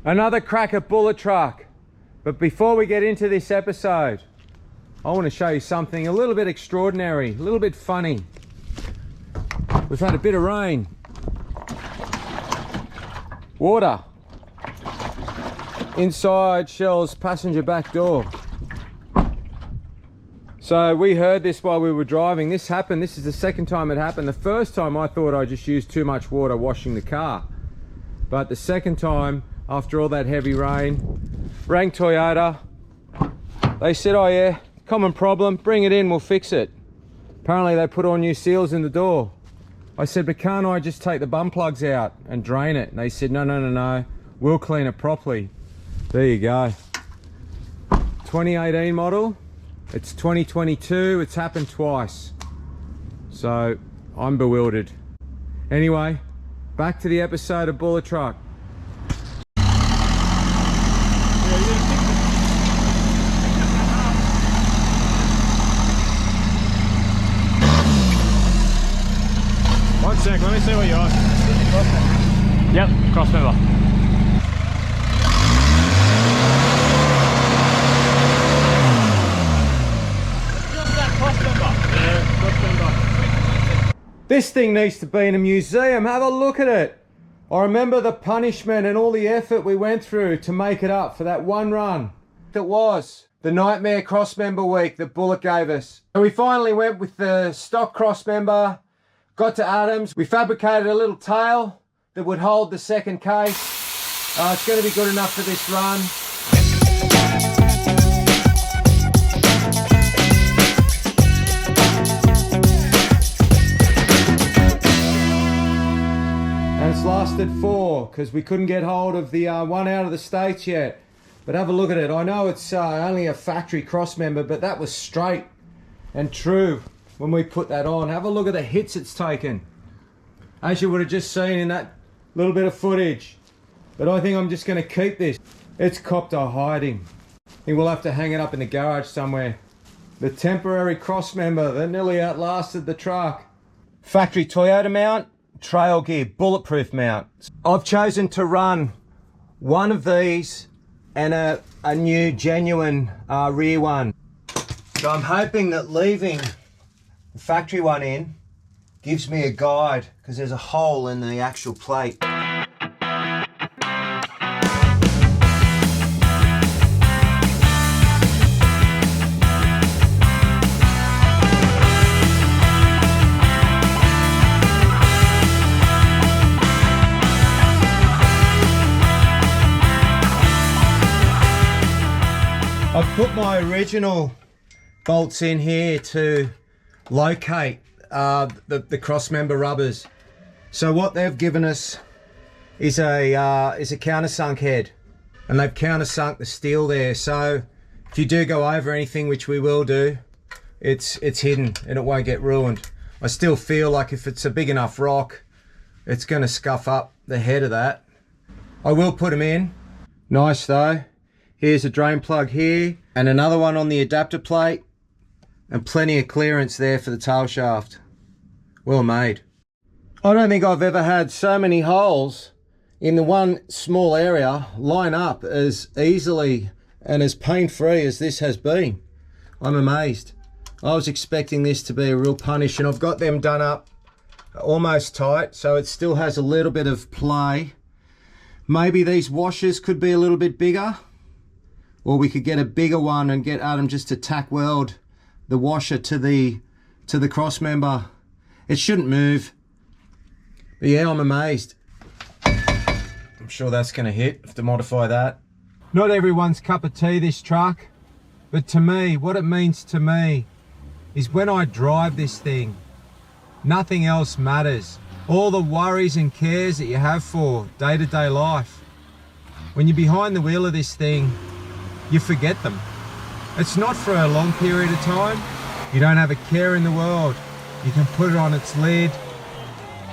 Another crack at bullet truck. But before we get into this episode, I want to show you something a little bit extraordinary, a little bit funny. We've had a bit of rain. Water. Inside Shell's passenger back door. So we heard this while we were driving. This happened. This is the second time it happened. The first time I thought I just used too much water washing the car. But the second time, after all that heavy rain, rang Toyota. They said, oh yeah, common problem, bring it in, we'll fix it. Apparently they put all new seals in the door. I said, but can't I just take the bum plugs out and drain it? And they said, no, we'll clean it properly. There you go. 2018 model. It's 2022, it's happened twice. So, I'm bewildered. Anyway, back to the episode of Bullet Truck. One sec, let me see what you're on. Yep, cross member. This thing needs to be in a museum. Have a look at it. I remember the punishment and all the effort we went through to make it up for that one run. It was the nightmare crossmember week that Bullet gave us. So we finally went with the stock crossmember, got to Adams. We fabricated a little tail that would hold the second case. It's going to be good enough for this run. Lasted 4 because we couldn't get hold of the one out of the States yet. But have a look at it. I know it's only a factory cross member, but that was straight and true when we put that on. Have a look at the hits it's taken, as you would have just seen in that little bit of footage. But I think I'm just going to keep this. It's copped a hiding. I think we'll have to hang it up in the garage somewhere. The temporary cross member that nearly outlasted the truck. Factory Toyota mount. Trailgear bulletproof mount. I've chosen to run one of these and a new genuine rear one. So I'm hoping that leaving the factory one in gives me a guide, because there's a hole in the actual plate. I've put my original bolts in here to locate the cross member rubbers. So what they've given us is a countersunk head, and they've countersunk the steel there. So if you do go over anything, which we will do, it's hidden and it won't get ruined. I still feel like if it's a big enough rock, it's going to scuff up the head of that. I will put them in. Nice though. Here's a drain plug here, and another one on the adapter plate, and plenty of clearance there for the tail shaft. Well made. I don't think I've ever had so many holes in the one small area line up as easily and as pain-free as this has been. I'm amazed. I was expecting this to be a real punish, and I've got them done up almost tight, so it still has a little bit of play. Maybe these washers could be a little bit bigger. Or we could get a bigger one and get Adam just to tack weld the washer to the cross member. It shouldn't move. But yeah, I'm amazed. I'm sure that's going to hit. Have to modify that. Not everyone's cup of tea, this truck. But to me, what it means to me is when I drive this thing, nothing else matters. All the worries and cares that you have for day-to-day life. When you're behind the wheel of this thing, you forget them. It's not for a long period of time. You don't have a care in the world. You can put it on its lid.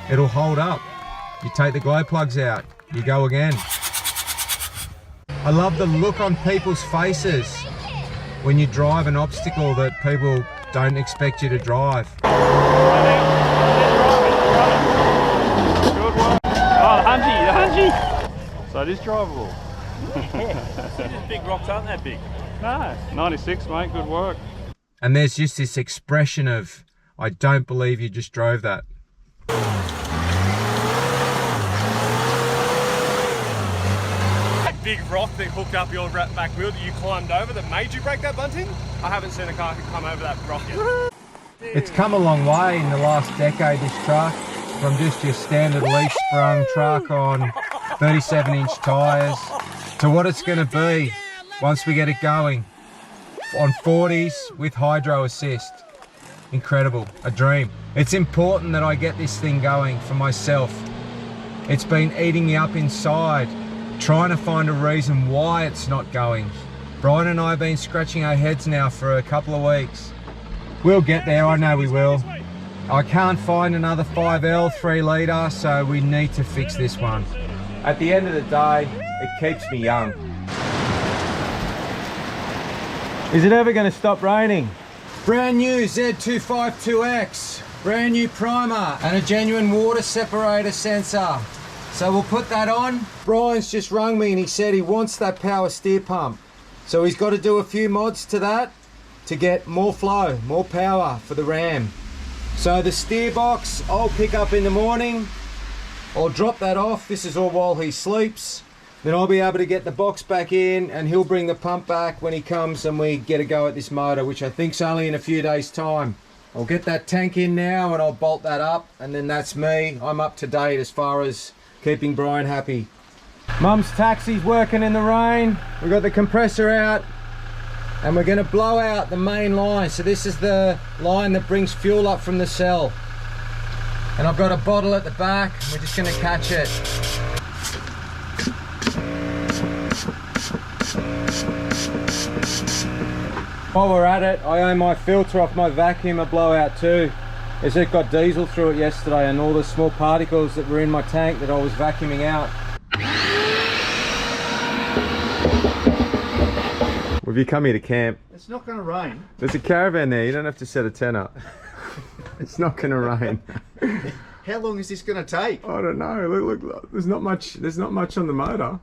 It'll hold up. You take the glow plugs out. You go again. I love the look on people's faces when you drive an obstacle that people don't expect you to drive. Good one. Oh, the hungy. So it is drivable. These big rocks aren't that big. No, 96, mate, good work. And there's just this expression of, I don't believe you just drove that. That big rock that hooked up your back wheel that you climbed over that made you break that bunting? I haven't seen a car come over that rock yet. It's come a long way in the last decade, this truck, from just your standard leaf sprung truck on 37-inch tyres to what it's going to be once we get it going on 40s with hydro assist. Incredible, a dream. It's important that I get this thing going for myself. It's been eating me up inside, trying to find a reason why it's not going. Brian and I have been scratching our heads now for a couple of weeks. We'll get there, I know we will. I can't find another 5L 3 litre, so we need to fix this one. At the end of the day, it keeps me young. Is it ever going to stop raining? Brand new Z252X, brand new primer and a genuine water separator sensor. So we'll put that on. Brian's just rung me and he said he wants that power steer pump. So he's got to do a few mods to that to get more flow, more power for the Ram. So the steer box I'll pick up in the morning. I'll drop that off. This is all while he sleeps. Then I'll be able to get the box back in and he'll bring the pump back when he comes and we get a go at this motor, which I think's only in a few days' time. I'll get that tank in now and I'll bolt that up, and then that's me. I'm up to date as far as keeping Brian happy. Mum's taxi's working in the rain. We've got the compressor out and we're going to blow out the main line. So this is the line that brings fuel up from the cell. And I've got a bottle at the back. We're just going to catch it. While we're at it, I owe my filter off my vacuum a blowout too. As it got diesel through it yesterday and all the small particles that were in my tank that I was vacuuming out. Have you come here to camp? It's not going to rain. There's a caravan there, you don't have to set a tent up. It's not going to rain. How long is this going to take? I don't know. Look, there's not much on the motor.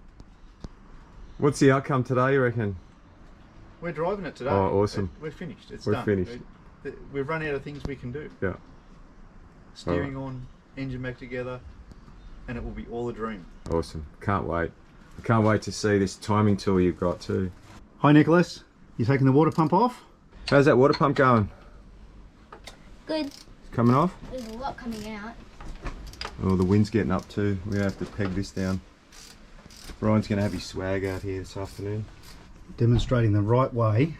What's the outcome today, you reckon? We're driving it today. Oh, awesome. We're finished. It's We're done. finished. We've run out of things we can do. Yeah. Steering on, engine back together, and it will be all a dream. Awesome. Can't wait. I can't wait to see this timing tool you've got too. Hi Nicholas, you taking the water pump off? How's that water pump going? Good. It's coming off? There's a lot coming out. Oh, the wind's getting up too. We're going to have to peg this down. Brian's going to have his swag out here this afternoon. Demonstrating the right way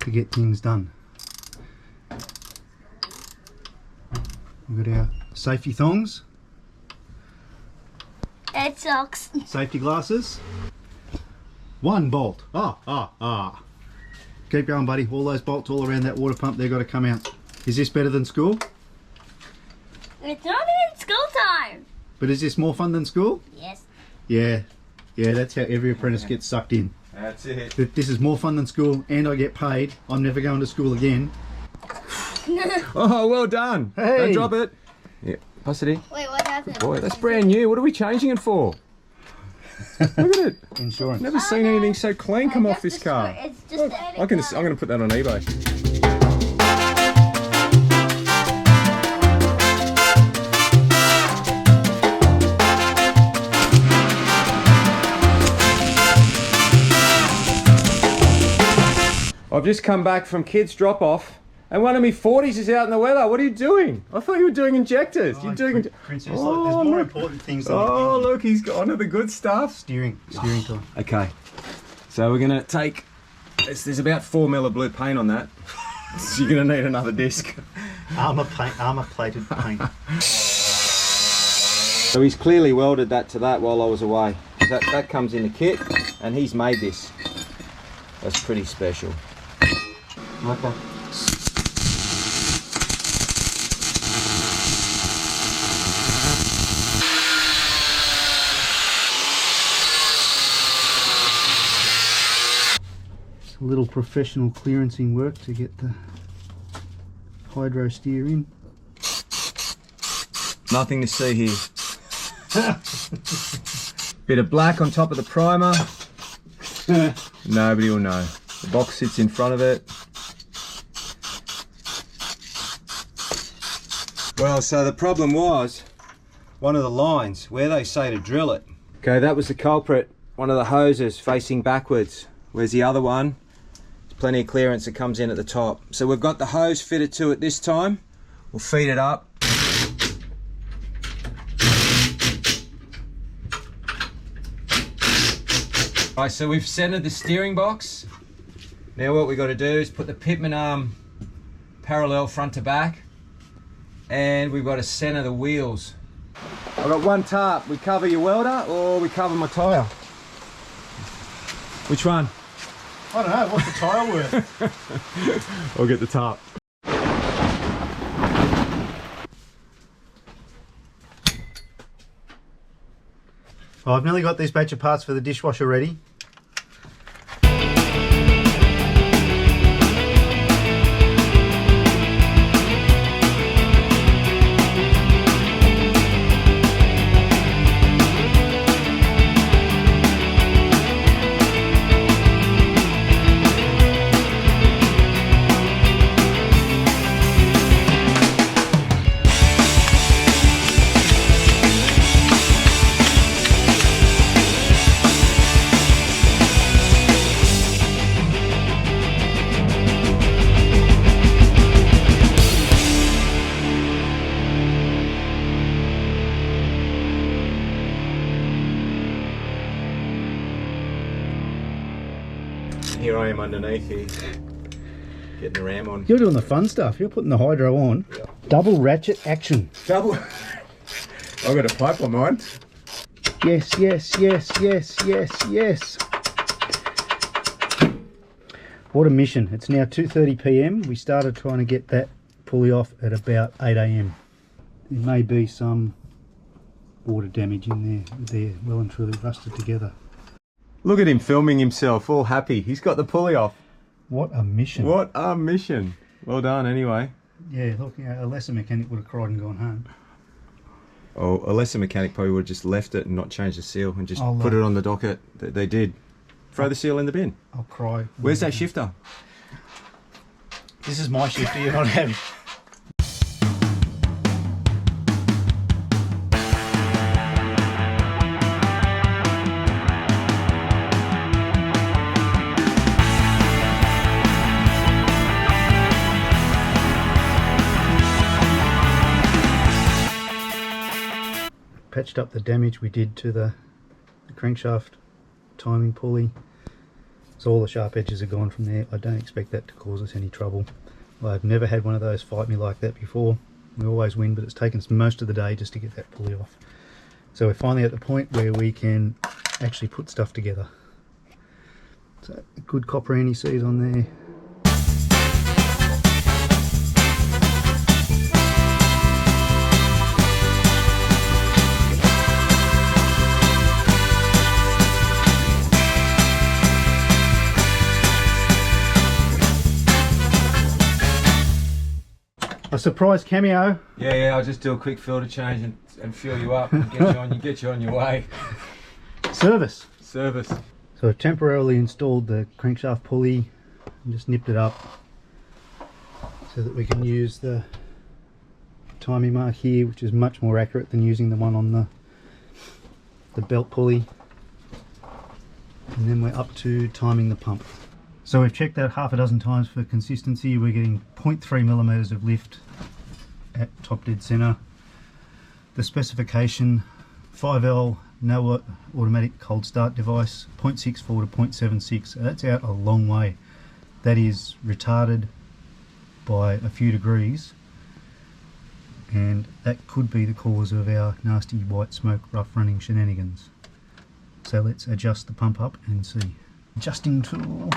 to get things done. We've got our safety thongs, It sucks. safety glasses, one bolt. Keep going, buddy. All those bolts all around that water pump, they've got to come out. Is this better than school? It's not even school time. But is this more fun than school? Yes. Yeah, that's how every apprentice gets sucked in. That's it. This is more fun than school, and I get paid. I'm never going to school again. Oh, well done. Hey. Don't drop it. Yeah, pass it in. Wait, what happened? Boy, that's brand new. What are we changing it for? Look at it. Insurance. Never seen anything so clean come off this car. It's just I'm going to put that on eBay. I've just come back from kids drop off and one of me 40s is out in the weather. What are you doing? I thought you were doing injectors. You're doing Princess, Oh, there's more look. important things than Oh, look, he's got onto the good stuff. steering time. Okay, so we're gonna take, there's about 4 mil of blue paint on that. So you're gonna need another disc. Armour plated paint. So he's clearly welded that to that while I was away. That comes in the kit and he's made this. That's pretty special. Okay. A little professional clearancing work to get the hydro steer in. Nothing to see here. Bit of black on top of the primer. Nobody will know. The box sits in front of it. Well, so the problem was one of the lines where they say to drill it. Okay, that was the culprit. One of the hoses facing backwards. Where's the other one? There's plenty of clearance that comes in at the top. So we've got the hose fitted to it this time. We'll feed it up. Right, so we've centered the steering box. Now what we've got to do is put the pitman arm parallel front to back, and we've got to center the wheels. I've got one tarp. We cover your welder or we cover my tyre? Which one? I don't know, what's the tyre worth? I'll get the tarp. Well, I've nearly got this batch of parts for the dishwasher ready. Here I am underneath here, getting the ram on. You're doing the fun stuff. You're putting the hydro on. Yeah. Double ratchet action. Double. I've got a pipe on mine. Yes, yes, yes, yes, yes, yes. What a mission. It's now 2:30 p.m. We started trying to get that pulley off at about 8 a.m. There may be some water damage in there. They're well and truly rusted together. Look at him filming himself, all happy. He's got the pulley off. What a mission. What a mission. Well done anyway. Yeah, look, a lesser mechanic would have cried and gone home. Oh, a lesser mechanic probably would have just left it and not changed the seal and just put it on the docket. They did. Throw the seal in the bin. I'll cry. Where's that shifter? This is my shifter, you're not having. Patched up the damage we did to the crankshaft timing pulley, so all the sharp edges are gone from there. I don't expect that to cause us any trouble. I've never had one of those fight me like that before. We always win, but it's taken us most of the day just to get that pulley off. So we're finally at the point where we can actually put stuff together. So good copper anti-seize on there. A surprise cameo. Yeah, I'll just do a quick filter change and fill you up and get you on your way. Service. Service. So I've temporarily installed the crankshaft pulley and just nipped it up so that we can use the timing mark here, which is much more accurate than using the one on the belt pulley. And then we're up to timing the pump. So we've checked that half a dozen times for consistency. We're getting 0.3 millimeters of lift at top dead center. The specification 5L no automatic cold start device, 0.64 to 0.76. That's out a long way. That is retarded by a few degrees, and that could be the cause of our nasty white smoke rough running shenanigans. So let's adjust the pump up and see. Adjusting tool.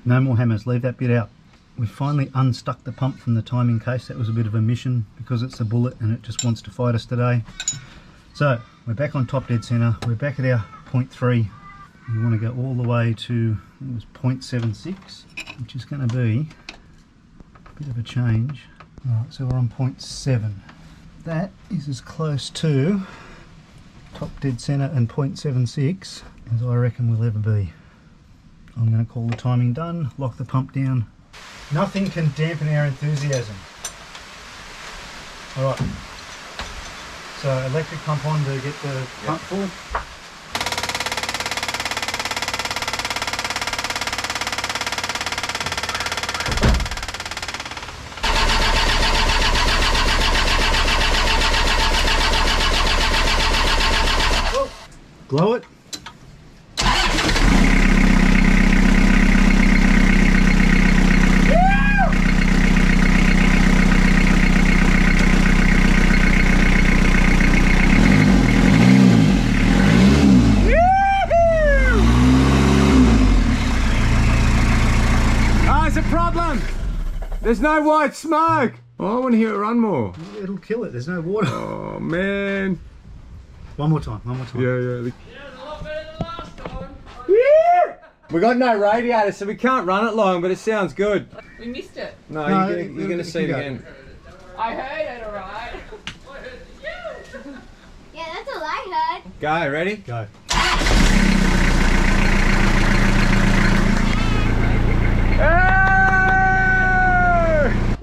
No more hammers, leave that bit out. We've finally unstuck the pump from the timing case. That was a bit of a mission because it's a bullet and it just wants to fight us today. So we're back on top dead center. We're back at our 0.3. We want to go all the way to, it was 0.76, which is going to be a bit of a change. Alright, so we're on 0.7. That is as close to top dead center and 0.76 as I reckon we'll ever be. I'm going to call the timing done, lock the pump down. Nothing can dampen our enthusiasm. Alright, so electric pump on to get the pump full. Blow it. There's no white smoke. Oh, I want to hear it run more. It'll kill it. There's no water. Oh man. One more time. One more time. Yeah. Yeah, it's a lot better than last time. We got no radiator, so we can't run it long, but it sounds good. We missed it. No, No, you're going to see it again. I heard it, alright. Yeah, that's all I heard. Go, ready? Go.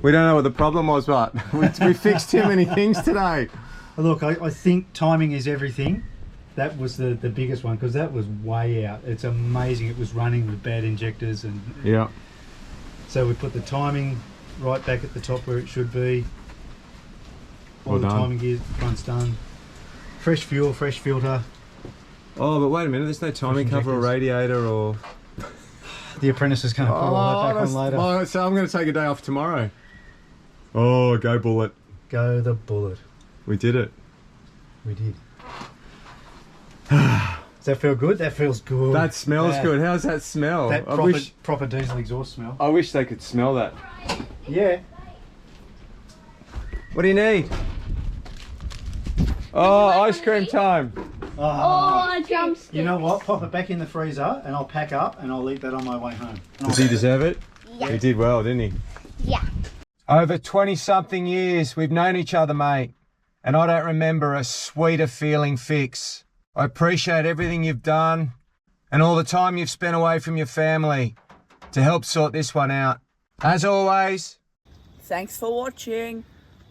We don't know what the problem was, but we fixed too many things today. Look, I think timing is everything. That was the biggest one because that was way out. It's amazing it was running with bad injectors, and Yeah. so we put the timing right back at the top where it should be. All Well the done. timing gear, front's done. Fresh fuel, fresh filter. Oh, but wait a minute, there's no timing Fresh cover or injectors. radiator or... The Apprentice is going to put all that back on later. Well, so I'm going to take a day off tomorrow. Oh, go Bullet. Go the bullet. We did it. We did. Does that feel good? That feels good. That smells Yeah. good. How's that smell? That proper diesel exhaust smell. I wish they could smell that. Yeah. What do you need? Oh, ice cream time. Oh, drumstick. You know what? Pop it back in the freezer and I'll pack up and I'll eat that on my way home. Does he deserve it? Yeah. He did well, didn't he? Yeah. Over 20-something years, we've known each other, mate. And I don't remember a sweeter feeling fix. I appreciate everything you've done and all the time you've spent away from your family to help sort this one out. As always, Thanks for watching.